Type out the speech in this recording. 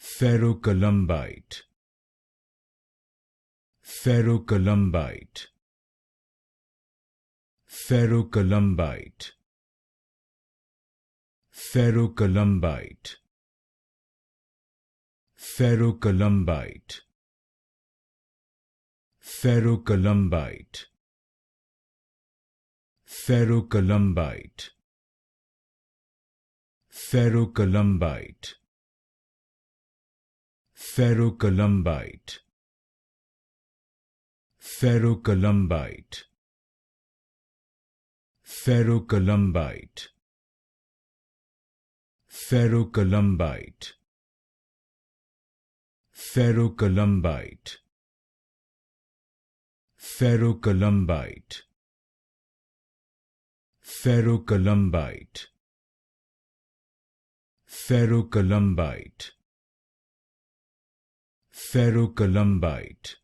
Ferrocolumbite, Ferrocolumbite, Ferrocolumbite, Ferrocolumbite, Ferrocolumbite, Ferrocolumbite, Ferrocolumbite, Ferrocolumbite, Ferrocolumbite, Ferrocolumbite, Ferrocolumbite, Ferrocolumbite, Ferrocolumbite, Ferrocolumbite, Ferrocolumbite, Ferrocolumbite, Ferrocolumbite,